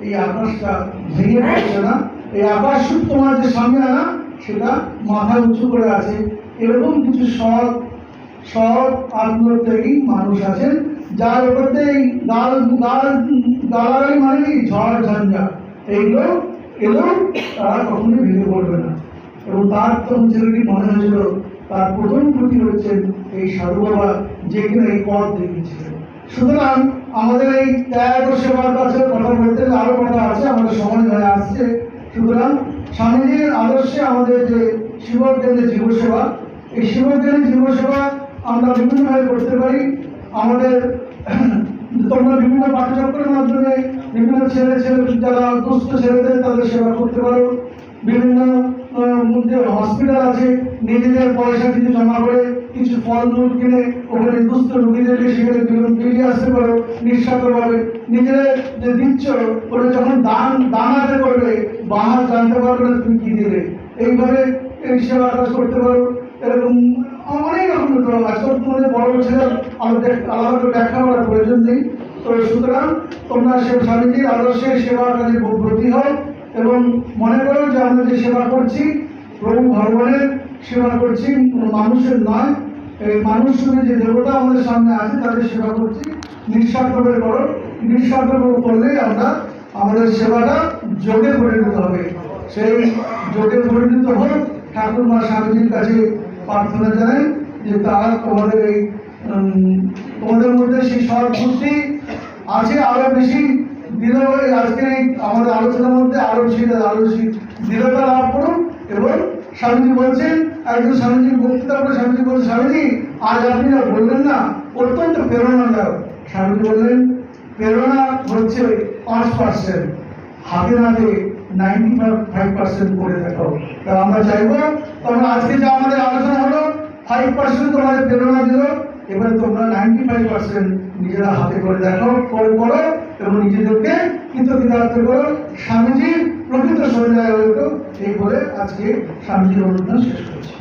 এই আকাশটা ভেঙে পড়ছে না, এই আকাশ তোমার যে সামনে আনা সেটা মাথা উঁচু করে আছে। এরকম কিছু সৎ আত্মত্যাগী মানুষ আছেন, যার উপরে এই গালাগালি মানে ঝড় ঝঞ্ঝা এইগুলো এলেও তারা কখনোই ভেঙে পড়বে না। এবং তার তখন ছেলেটি মনে হয়েছিল তার প্রথম ত্রুটি হচ্ছেন এই সাধু বাবা, যে কিনা এই পথ দেখিয়েছিলেন। সুতরাং আমাদের এই ত্যাগ ও সেবার কাছে কথা বলতে আরো কথা আছে, আমাদের সময় হয়ে আসছে। সুতরাং স্বামীজির আদর্শে আমাদের যে শিবকেন্দ্রের জীবসেবা, এই শিবকেন্দ্রের জীবসেবা আমরা বিভিন্নভাবে করতে পারি। আমাদের তোমরা বিভিন্ন পাঠচক্রের মাধ্যমে বিভিন্ন ছেলে যারা দুস্থ ছেলেদের তাদের সেবা করতে পারো। বিভিন্ন হসপিটাল আছে, নিজেদের পয়সা কিছু জমা করে কিছু ফল মূল কিনে ওখানে দুস্থ রোগীদেরকে সেখানে বেরিয়ে আসতে পারো নিঃস্বার্থভাবে। নিজেদের যে দিচ্ছ ওটা যখন দানাতে করবে বাহার জানতে পারবে না তুমি কি দিলে। এইভাবে এই সেবা কাজ করতে পারো। এরকম অনেক রকম আজকাল তোমাদের বড় ছেলে আলাদা করে ব্যাখ্যা করার প্রয়োজন নেই। তো সুতরাং তোমরা স্বামীজির আদর্শে সেবা কাজে ব্রতী হও এবং মনে করো যে আমরা যে সেবা করছি প্রভু ভগবানের সেবা করছি, কোনো মানুষের নয়। এই মানুষ শুনে যে দেবতা আমাদের সামনে আছে তাদের সেবা করছি। নিঃস্বার্থভাবে করো, নিঃস্বার্থভাবে করলেই আমরা আমাদের সেবাটা যোগে পরিণত হবে। সেই যোগে পরিণত হোক ঠাকুর মা স্বামীজির কাছে প্রার্থনা জানাই যে তারা তোমাদের এই তোমাদের মধ্যে সেই সৎ বুদ্ধি আছে আরো বেশি দৃঢ় হয়ে আজকে আমাদের আলোচনার মধ্যে আরো বেশি দৃঢ়তা লাভ করুন। এবং স্বামীজি বলছেন, একজন স্বামীজির বক্তৃতা করে স্বামীজি বলছেন, স্বামীজি আজ আপনি যা বললেন না অত্যন্ত প্রেরণাদায়ক। স্বামীজি বললেন প্রেরণা হচ্ছে 5%, হাতে নাতে 95% করে দেখো। তা আমরা চাইবো তোমরা আজকে যা আমাদের আলোচনা হলো 5% তোমাদের প্রেরণা দিল, এবার তোমরা 95% নিজেরা হাতে করে দেখো, করে করো এবং নিজেদেরকে কৃতকৃতার্থ করো, স্বামীজির প্রকৃত সন্ধ্যায় হতো। এই বলে আজকে স্বামীজির অনুষ্ঠান শেষ করছি।